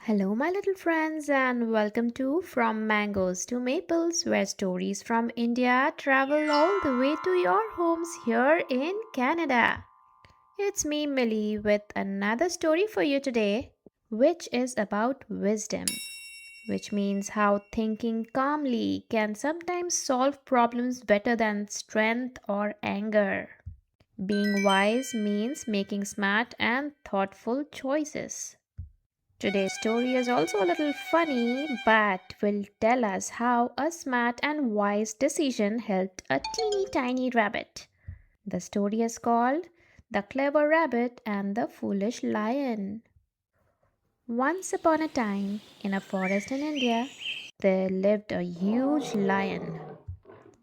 Hello, my little friends, and welcome to From Mangoes to Maples, where stories from India travel all the way to your homes here in Canada. It's me, Millie, with another story for you today, which is about wisdom, which means how thinking calmly can sometimes solve problems better than strength or anger. Being wise means making smart and thoughtful choices. Today's story is also a little funny, but will tell us how a smart and wise decision helped a teeny tiny rabbit. The story is called The Clever Rabbit and the Foolish Lion. Once upon a time, in a forest in India, there lived a huge lion.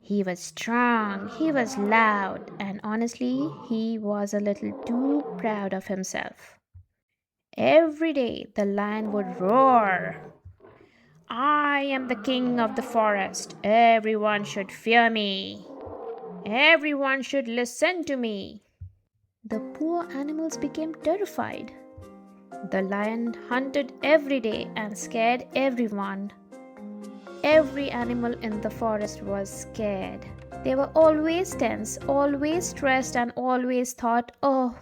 He was strong, he was loud, and honestly, he was a little too proud of himself. Every day the lion would roar, I am the king of the forest. Everyone should fear me. Everyone should listen to me. The poor animals became terrified. The lion hunted every day and scared everyone. Every animal in the forest was scared. They were always tense, always stressed, and always thought, oh,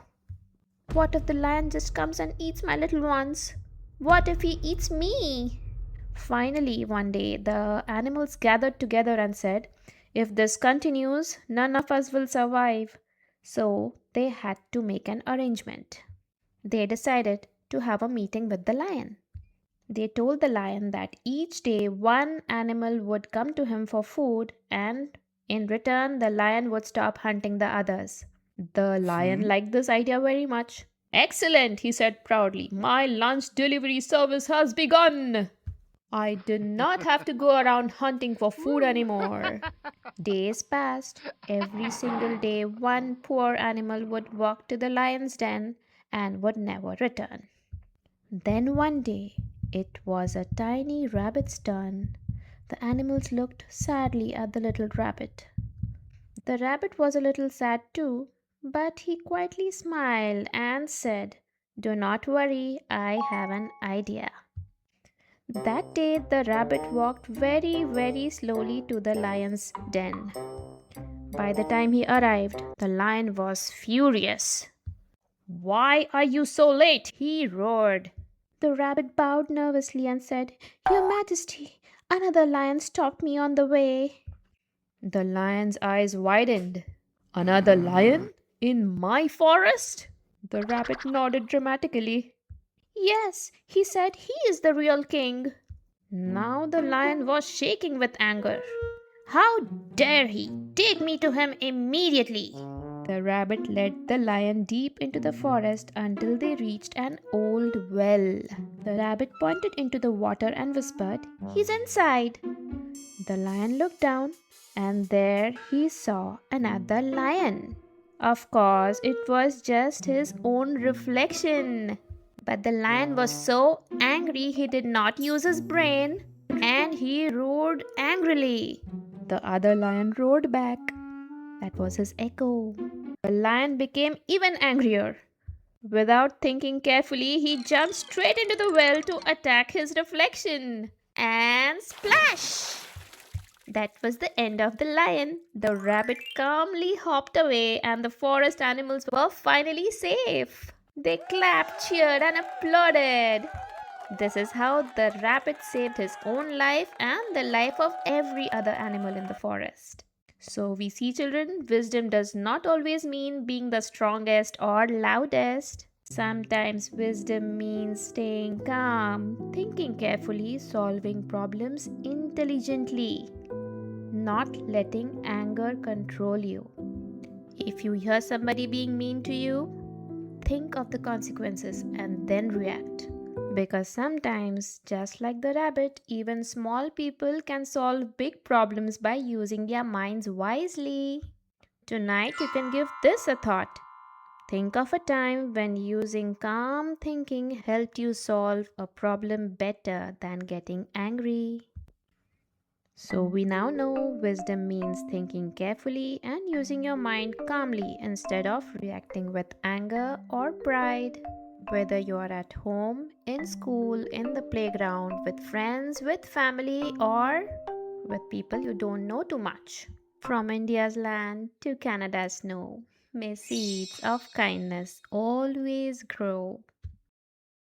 what if the lion just comes and eats my little ones? What if he eats me? Finally, one day, the animals gathered together and said, if this continues, none of us will survive. So they had to make an arrangement. They decided to have a meeting with the lion. They told the lion that each day one animal would come to him for food, and in return, the lion would stop hunting the others. The lion liked this idea very much. Excellent, he said proudly. My lunch delivery service has begun. I did not have to go around hunting for food anymore. Days passed. Every single day, one poor animal would walk to the lion's den and would never return. Then one day, it was a tiny rabbit's turn. The animals looked sadly at the little rabbit. The rabbit was a little sad too, but he quietly smiled and said, do not worry, I have an idea. That day, the rabbit walked very, very slowly to the lion's den. By the time he arrived, the lion was furious. Why are you so late? He roared. The rabbit bowed nervously and said, Your Majesty, another lion stopped me on the way. The lion's eyes widened. Another lion? In my forest? The rabbit nodded dramatically. Yes, he said he is the real king. Now the lion was shaking with anger. How dare he! Take me to him immediately! The rabbit led the lion deep into the forest until they reached an old well. The rabbit pointed into the water and whispered, He's inside. The lion looked down, and there he saw another lion. Of course, it was just his own reflection. But the lion was so angry he did not use his brain, and he roared angrily. The other lion roared back. That was his echo. The lion became even angrier. Without thinking carefully, he jumped straight into the well to attack his reflection. And splash! That was the end of the lion. The rabbit calmly hopped away, and the forest animals were finally safe. They clapped, cheered, and applauded. This is how the rabbit saved his own life and the life of every other animal in the forest. So, we see, children, wisdom does not always mean being the strongest or loudest. Sometimes wisdom means staying calm, thinking carefully, solving problems intelligently, not letting anger control you. If you hear somebody being mean to you, think of the consequences and then react. Because sometimes, just like the rabbit, even small people can solve big problems by using their minds wisely. Tonight, you can give this a thought. Think of a time when using calm thinking helped you solve a problem better than getting angry. So, we now know wisdom means thinking carefully and using your mind calmly instead of reacting with anger or pride. Whether you are at home, in school, in the playground, with friends, with family, or with people you don't know too much. From India's land to Canada's snow, may seeds of kindness always grow.